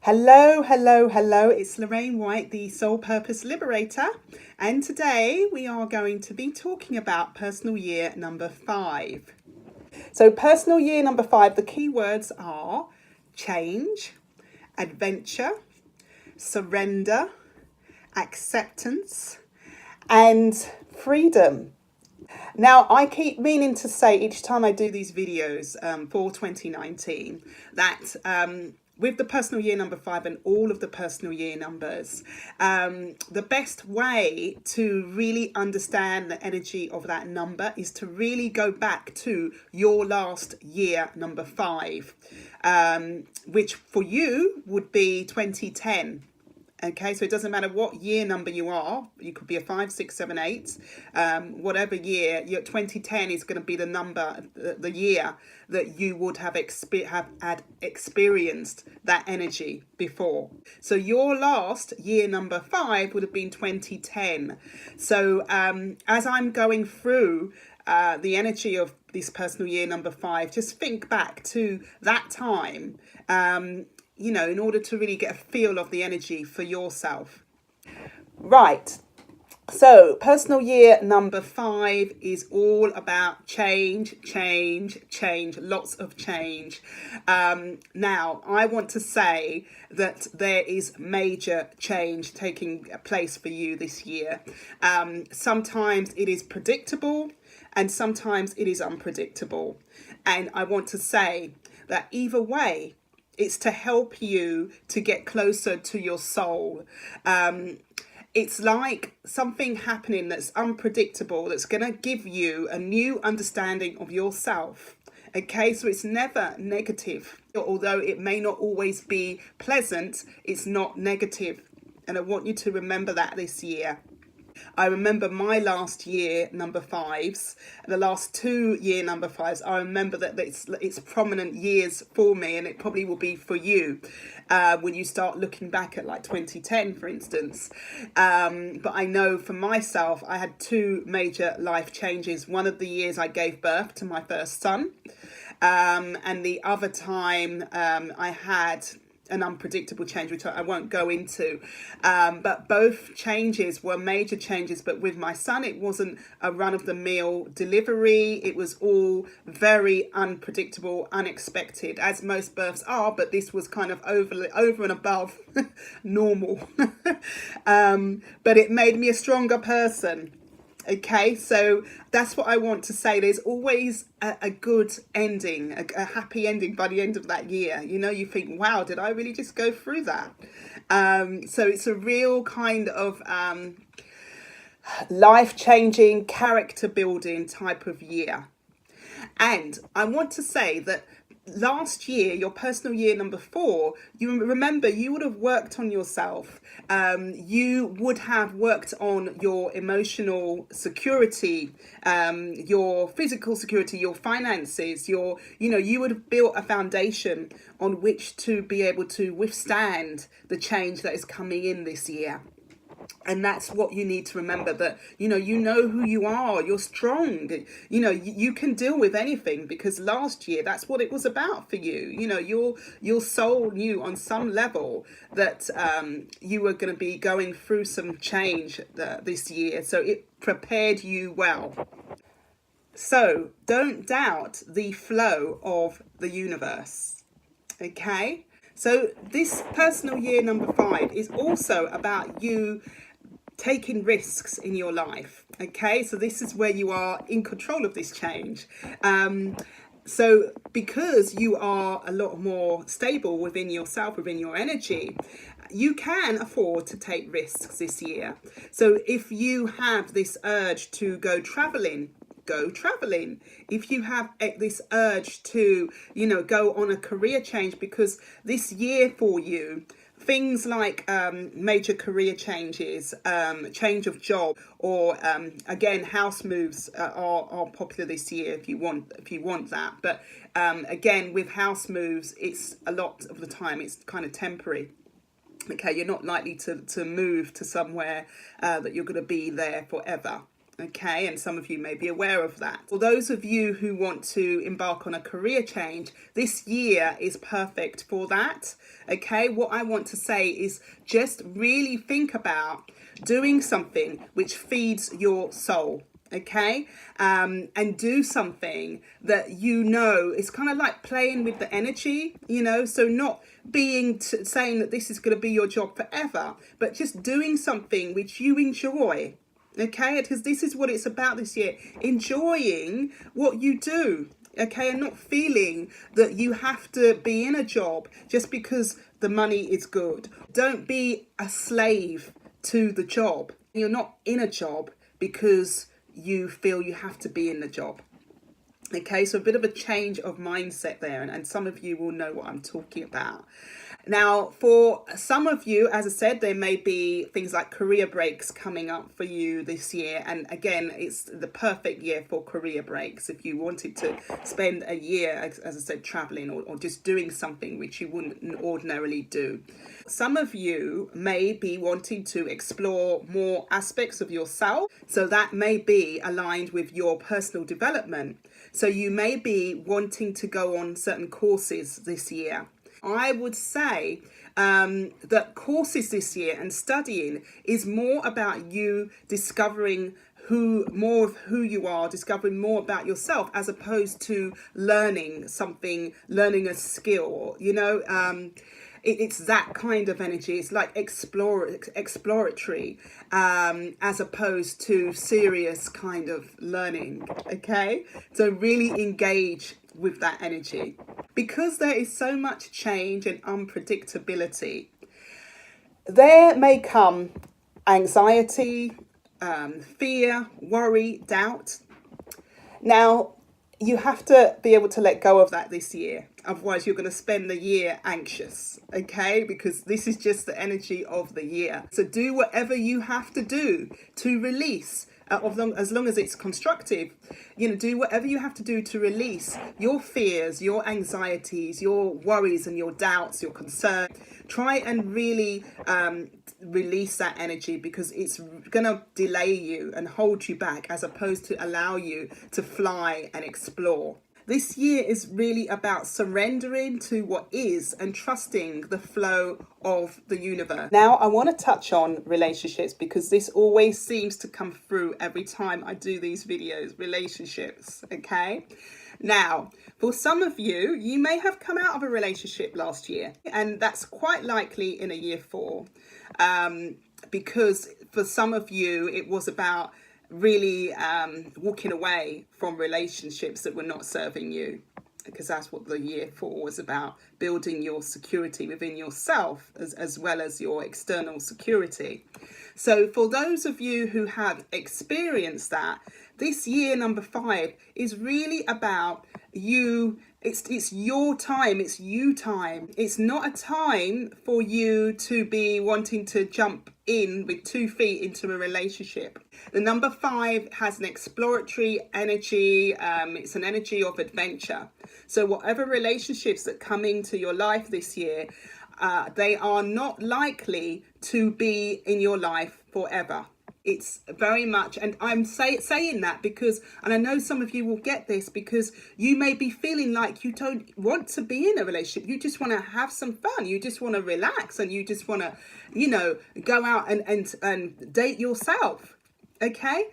Hello, hello, hello. It's Lorraine White, the Soul Purpose Liberator. And today we are going to be talking about personal year number 5. So, personal year number 5, the key words are change, adventure, surrender, acceptance, and freedom. Now, I keep meaning to say each time I do these videos for 2019 that with the personal year number 5 and all of the personal year numbers, the best way to really understand the energy of that number is to really go back to your last year number 5, which for you would be 2010. Okay, so it doesn't matter what year number you are. You could be a 5, 6, 7, 8, whatever year. Your 2010 is going to be the number, the year that you would have had experienced that energy before. So your last year number 5 would have been 2010. So as I'm going through the energy of this personal year number 5, just think back to that time. In order to really get a feel of the energy for yourself. Right. So, personal year number 5 is all about change, lots of change. Now, I want to say that there is major change taking place for you this year. Sometimes it is predictable and sometimes it is unpredictable. And I want to say that either way, it's to help you to get closer to your soul. It's like something happening that's unpredictable, that's going to give you a new understanding of yourself. Okay, so it's never negative. Although it may not always be pleasant, it's not negative. And I want you to remember that this year. I remember my last year number 5s, the last 2 year number 5s. I remember that it's prominent years for me, and it probably will be for you when you start looking back at like 2010, for instance. But I know for myself, I had 2 major life changes. One of the years I gave birth to my first son, and the other time I had an unpredictable change, which I won't go into, but both changes were major changes. But with my son, it wasn't a run-of-the-mill delivery. It was all very unpredictable, unexpected, as most births are, but this was kind of over and above normal. But it made me a stronger person. Okay, so that's what I want to say. There's always a good ending, a happy ending by the end of that year. You think, wow, did I really just go through that? So it's a real kind of life-changing, character-building type of year. And I want to say that last year, your personal year number 4, you remember you would have worked on yourself. You would have worked on your emotional security, your physical security, your finances, you would have built a foundation on which to be able to withstand the change that is coming in this year. And that's what you need to remember, that, you know who you are, you're strong, you can deal with anything, because last year, that's what it was about for you. Your soul knew on some level that you were going to be going through some change this year. So it prepared you well. So don't doubt the flow of the universe. Okay? So this personal year number 5 is also about you taking risks in your life. Okay, so this is where you are in control of this change. So because you are a lot more stable within yourself, within your energy, you can afford to take risks this year. So if you have this urge to go traveling, go traveling. If you have this urge to, go on a career change, because this year for you, things like major career changes, change of job, or again, house moves are popular this year if you want that. But again, with house moves, it's a lot of the time it's kind of temporary. Okay, you're not likely to move to somewhere that you're going to be there forever. Okay, and some of you may be aware of that. For those of you who want to embark on a career change, this year is perfect for that. Okay, what I want to say is just really think about doing something which feeds your soul. Okay, and do something that you know is kind of like playing with the energy, so not being saying that this is going to be your job forever, but just doing something which you enjoy. Okay, because this is what it's about this year, enjoying what you do. Okay, and not feeling that you have to be in a job just because the money is good. Don't be a slave to the job. You're not in a job because you feel you have to be in the job. Okay, so a bit of a change of mindset there, and some of you will know what I'm talking about. Now, for some of you, as I said, there may be things like career breaks coming up for you this year. And again, it's the perfect year for career breaks. If you wanted to spend a year, as I said, traveling or just doing something which you wouldn't ordinarily do. Some of you may be wanting to explore more aspects of yourself. So that may be aligned with your personal development. So you may be wanting to go on certain courses this year. I would say that courses this year and studying is more about you discovering more of who you are, discovering more about yourself, as opposed to learning a skill, it's that kind of energy. It's like exploratory, as opposed to serious kind of learning. Okay, so really engage with that energy, because there is so much change and unpredictability. There may come anxiety, fear, worry, doubt. Now, you have to be able to let go of that this year. Otherwise, you're going to spend the year anxious, okay? Because this is just the energy of the year. So do whatever you have to do to release, as long as it's constructive. Do whatever you have to do to release your fears, your anxieties, your worries and your doubts, your concerns. Try and really release that energy, because it's going to delay you and hold you back, as opposed to allow you to fly and explore. This year is really about surrendering to what is and trusting the flow of the universe. Now, I want to touch on relationships, because this always seems to come through every time I do these videos. Relationships, okay? Now, for some of you, you may have come out of a relationship last year, and that's quite likely in a year 4, because for some of you, it was about really walking away from relationships that were not serving you, because that's what the year 4 was about, building your security within yourself as well as your external security. So for those of you who have experienced that, this year number 5 is really about you. It's your time. It's you time. It's not a time for you to be wanting to jump in with 2 feet into a relationship. The number 5 has an exploratory energy. It's an energy of adventure. So whatever relationships that come into your life this year, they are not likely to be in your life forever. It's very much, and I'm saying that because, and I know some of you will get this, because you may be feeling like you don't want to be in a relationship. You just want to have some fun. You just want to relax, and you just want to, go out and date yourself. Okay,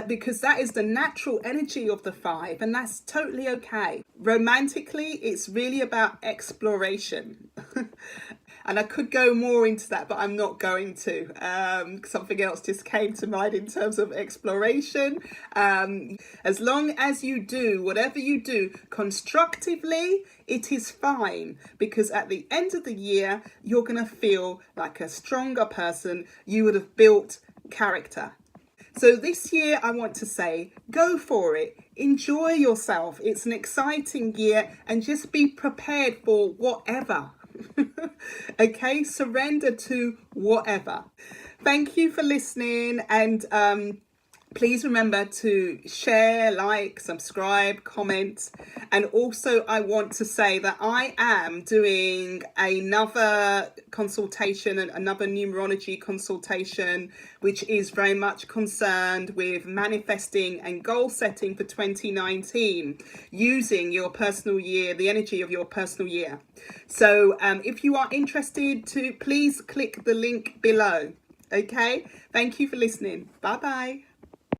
because that is the natural energy of the 5, and that's totally okay. Romantically, it's really about exploration. And I could go more into that, but I'm not going to. Something else just came to mind in terms of exploration. As long as you do whatever you do constructively, it is fine, because at the end of the year, you're going to feel like a stronger person. You would have built character. So this year, I want to say, go for it. Enjoy yourself. It's an exciting year, and just be prepared for whatever. Okay, surrender to whatever. Thank you for listening, and Please remember to share, like, subscribe, comment. And also I want to say that I am doing another consultation, and another numerology consultation, which is very much concerned with manifesting and goal setting for 2019 using your personal year, the energy of your personal year. So if you are interested, to please click the link below. Okay, thank you for listening. Bye bye.